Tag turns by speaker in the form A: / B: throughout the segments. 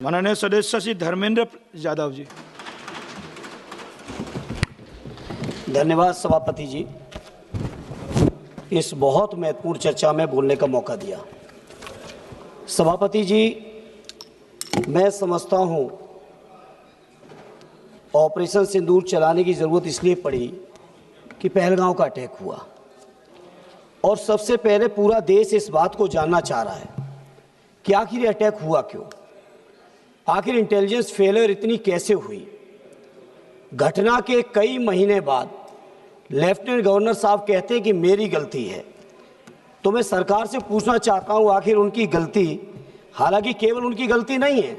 A: माननीय सदस्य श्री धर्मेंद्र यादव जी।
B: धन्यवाद सभापति जी, इस बहुत महत्वपूर्ण चर्चा में बोलने का मौका दिया। सभापति जी, मैं समझता हूं ऑपरेशन सिंदूर चलाने की ज़रूरत इसलिए पड़ी कि पहलगांव का अटैक हुआ और सबसे पहले पूरा देश इस बात को जानना चाह रहा है कि आखिर ये अटैक हुआ क्यों, आखिर इंटेलिजेंस फेलियर इतनी कैसे हुई। घटना के कई महीने बाद लेफ्टिनेंट गवर्नर साहब कहते हैं कि मेरी गलती है, तो मैं सरकार से पूछना चाहता हूं आखिर उनकी गलती, हालांकि केवल उनकी गलती नहीं है,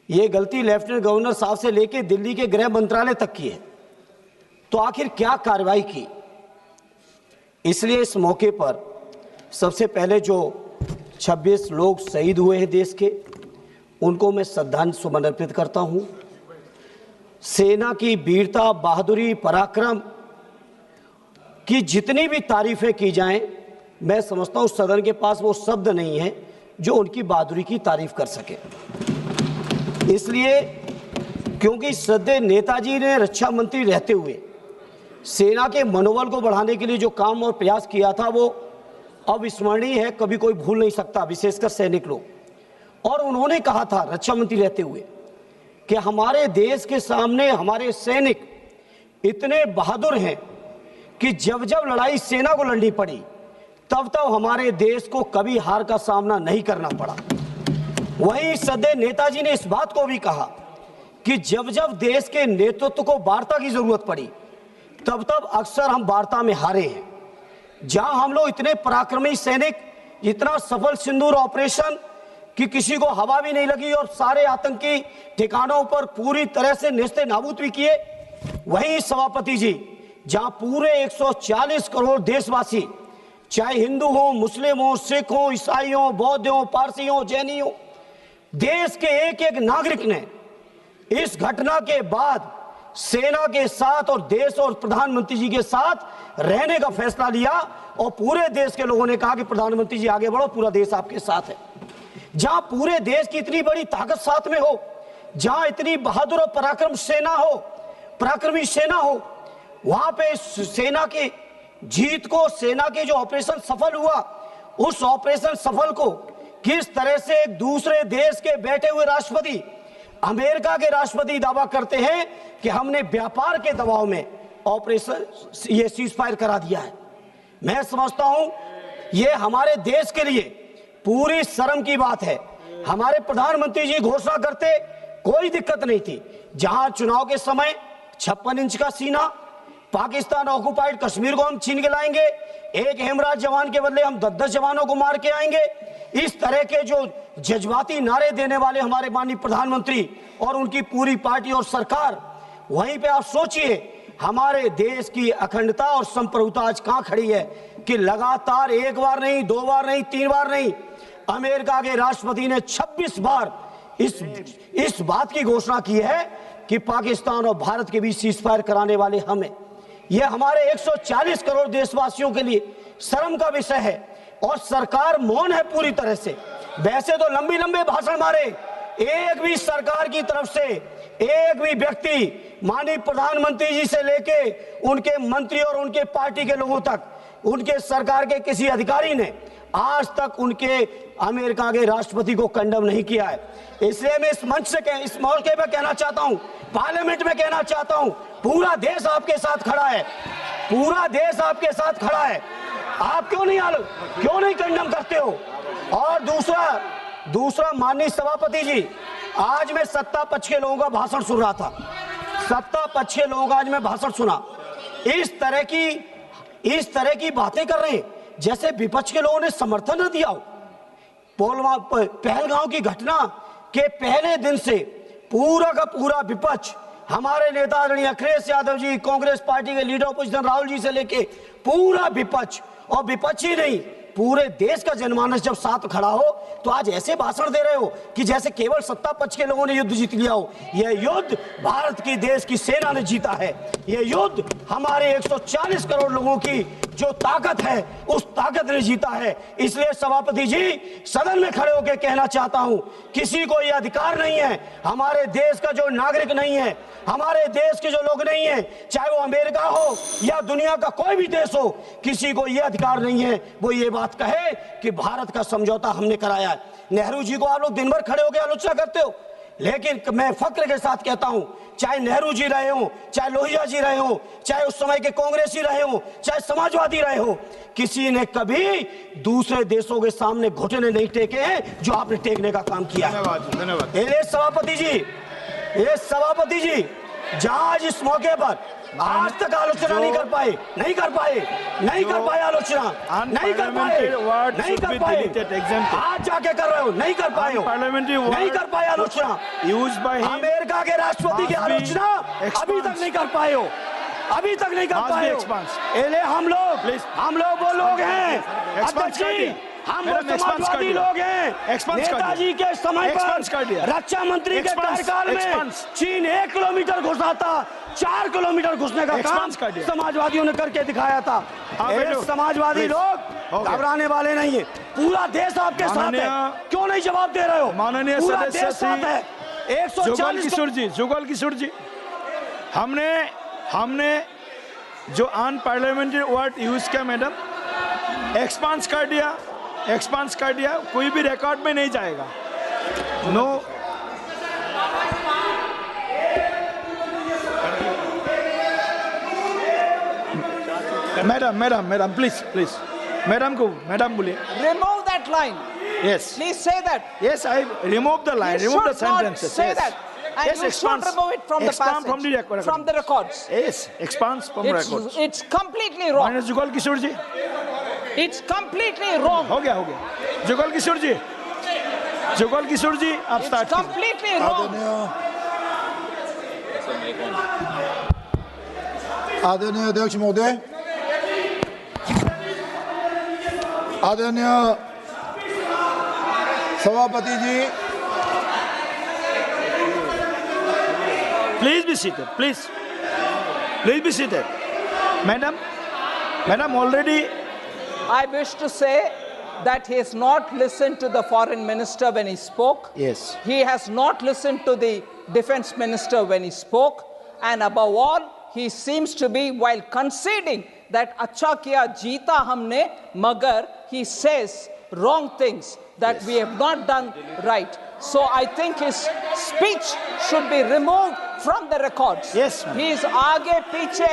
B: ये गलती लेफ्टिनेंट गवर्नर साहब से लेकर दिल्ली के गृह मंत्रालय तक की है, तो आखिर क्या कार्रवाई की। इसलिए इस मौके पर सबसे पहले जो 26 लोग शहीद हुए हैं देश के, उनको मैं श्रद्धांजलि सुमन अर्पित करता हूं। सेना की वीरता, बहादुरी, पराक्रम की जितनी भी तारीफें की जाएं, मैं समझता हूं सदन के पास वो शब्द नहीं है जो उनकी बहादुरी की तारीफ कर सके। इसलिए क्योंकि श्रद्धेय नेताजी ने रक्षा मंत्री रहते हुए सेना के मनोबल को बढ़ाने के लिए जो काम और प्रयास किया था वो अविस्मरणीय है, कभी कोई भूल नहीं सकता, विशेषकर सैनिक लोग। और उन्होंने कहा था रक्षा मंत्री रहते हुए कि हमारे देश के सामने हमारे सैनिक इतने बहादुर हैं कि जब जब लड़ाई सेना को लड़नी पड़ी तब तब हमारे देश को कभी हार का सामना नहीं करना पड़ा। वहीं श्रद्धेय नेताजी ने इस बात को भी कहा कि जब जब देश के नेतृत्व को वार्ता की जरूरत पड़ी तब तब अक्सर हम वार्ता में हारे हैं। जहां हम लोग इतने पराक्रमी सैनिक, इतना सफल सिंदूर ऑपरेशन कि किसी को हवा भी नहीं लगी और सारे आतंकी ठिकानों पर पूरी तरह से नेस्ते नाबूद भी किए, वहीं सभापति जी जहां पूरे 140 करोड़ देशवासी, चाहे हिंदू हो, मुस्लिम हो, सिख हो, ईसाई हो, बौद्ध हो, पारसी हो, जैनी हो, देश के एक एक नागरिक ने इस घटना के बाद सेना के साथ और देश और प्रधानमंत्री जी के साथ रहने का फैसला लिया और पूरे देश के लोगों ने कहा कि प्रधानमंत्री जी आगे बढ़ो, पूरा देश आपके साथ है। जहां पूरे देश की इतनी बड़ी ताकत साथ में हो, जहां इतनी बहादुर और पराक्रमी सेना हो, वहां पे सेना की जीत को, सेना के जो ऑपरेशन सफल हुआ, उस ऑपरेशन सफल को किस तरह से एक दूसरे देश के बैठे हुए राष्ट्रपति, अमेरिका के राष्ट्रपति दावा करते हैं कि हमने व्यापार के दबाव में ऑपरेशन ये सीज फायर करा दिया है। मैं समझता हूं ये हमारे देश के लिए पूरी शर्म की बात है। हमारे प्रधानमंत्री जी घोषणा करते कोई दिक्कत नहीं थी, जहां चुनाव के समय 56 इंच का सीना, पाकिस्तान ऑक्युपाइड कश्मीर को हम छीन के लाएंगे, एक हेमराज जवान के बदले हम 10-10 जवानों को मार के आएंगे, इस तरह के जो जज्बाती नारे देने वाले हमारे माननीय प्रधानमंत्री और उनकी पूरी पार्टी और सरकार, वहीं पे आप सोचिए हमारे देश की अखंडता और संप्रभुता आज कहां खड़ी है कि लगातार एक बार नहीं, 2 बार नहीं, 3 बार नहीं, अमेरिका के राष्ट्रपति ने 26 बार इस बात की घोषणा की है कि पाकिस्तान और भारत के बीच सीज फायर कराने वाले हम हैं। यह हमारे 140 करोड़ देशवासियों के लिए शर्म का विषय है और सरकार मौन है पूरी तरह से। वैसे तो लंबे भाषण मारे, एक भी सरकार की तरफ से एक भी व्यक्ति माननीय प्रधानमंत्री जी से लेके उनके मंत्री और उनके पार्टी के लोगों तक, उनके सरकार के किसी अधिकारी ने आज तक उनके अमेरिका के राष्ट्रपति को कंडम नहीं किया है। इसलिए मैं इस मंच से इस मौके पर कहना चाहता हूं, पार्लियामेंट में कहना चाहता हूं, पूरा देश आपके साथ खड़ा है, पूरा देश आपके साथ खड़ा है। आप क्यों नहीं कंडम करते हो। और दूसरा माननीय सभापति जी, आज मैं सत्ता पक्ष के लोगों का भाषण सुन रहा था, सत्ता पक्ष के लोगों का आज मैं भाषण सुना, इस तरह की बातें कर रहे हैं जैसे विपक्ष के लोगों ने समर्थन न दिया हो। पहलगांव की घटना के पहले दिन से पूरा का पूरा विपक्ष, हमारे नेता आदरणीय अखिलेश यादव जी, कांग्रेस पार्टी के लीडर अपोजिशन राहुल जी से लेके पूरा विपक्ष, और विपक्ष ही नहीं, पूरे देश का जनमानस जब साथ खड़ा हो तो आज ऐसे भाषण दे रहे हो कि जैसे केवल सत्ता पक्ष के लोगों ने युद्ध जीत लिया हो। यह युद्ध भारत की देश की सेना ने जीता है। यह युद्ध हमारे 140 करोड़ लोगों की जो ताकत है उस ताकत ने जीता है। इसलिए सभापति जी, सदन में खड़े होकर कहना चाहता हूं, किसी को यह अधिकार नहीं है, हमारे देश का जो नागरिक नहीं है, हमारे देश के जो लोग नहीं है, चाहे वो अमेरिका हो या दुनिया का कोई भी देश हो, किसी को यह अधिकार नहीं है वो ये बात कहे कि भारत का समझौता हमने कराया है। नेहरू जी को आप लोग दिन भर खड़े होकर आलोचना करते हो, लेकिन मैं फक्र के साथ कहता हूं, चाहे नेहरू जी रहे हो, चाहे लोहिया जी रहे हो, चाहे उस समय के कांग्रेसी रहे हो, चाहे समाजवादी रहे हो, किसी ने कभी दूसरे देशों के सामने घुटने नहीं टेके हैं जो आपने टेकने का काम किया।
A: धन्यवाद।
B: ये सभापति जी, जहां आज इस मौके पर आज तक आलोचना नहीं कर पाए आलोचना नहीं कर पाए, आज जाके कर रहे हो, नहीं कर पाए आलोचना। अमेरिका के राष्ट्रपति की आलोचना अभी तक नहीं कर पाए हो। हम लोग वो लोग हैं, अध्यक्ष जी, हम समाजवादी लोग हैं। नेताजी के समय पर रक्षा मंत्री के कार्यकाल में चीन 1 किलोमीटर घुसा था, 4 किलोमीटर घुसने का काम समाजवादियों ने करके दिखाया था। समाजवादी लोग घबराने वाले नहीं है, पूरा देश आपके साथ है। क्यों नहीं जवाब दे रहे हो?
A: माननीय सदस्य श्री
B: 140
A: जुगल किशोर जी, हमने जो अनपार्लियामेंट्री वर्ड यूज किया मैडम, एक्सपांस कर दिया, कोई भी रिकॉर्ड में नहीं जाएगा। नो, मैडम प्लीज मैडम बोलिए।
C: Remove that line.
A: Yes.
C: Please say that.
A: Yes, I remove the line,
C: You
A: remove the
C: should not
A: sentences.
C: say
A: Yes.
C: that. And
A: Yes,
C: you
A: expands.
C: should remove it from the
A: Expand
C: passage.
A: from the record.
C: From the records.
A: Yes, expands from records.
C: It's completely wrong.
A: Minus Jugal Kishore ji,
C: It's completely wrong.
A: हो गया। जुगल किशोर जी, आप
C: It's
A: start कीजिए।
C: completely wrong.
D: आदरणीय अध्यक्ष महोदय, आदरणीय सभापति जी,
A: Please be seated. Please be seated. Madam, already.
C: I wish to say that he has not listened to the foreign minister when he spoke.
A: Yes.
C: He has not listened to the defense minister when he spoke. And above all, he seems to be, while conceding that अच्छा किया जीता हमने, मगर he says wrong things that we have not done right. So I think his speech should be removed from the records.
A: Yes, ma'am.
C: He is आगे पीछे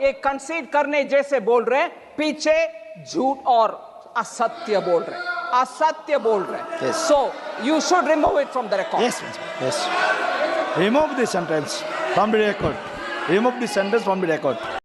C: एक concede करने जैसे बोल रहे हैं, पीछे झूठ और असत्य बोल रहे हैं।
A: Yes.
C: So you should remove it from the record.
A: Yes. Remove the sentence from the record.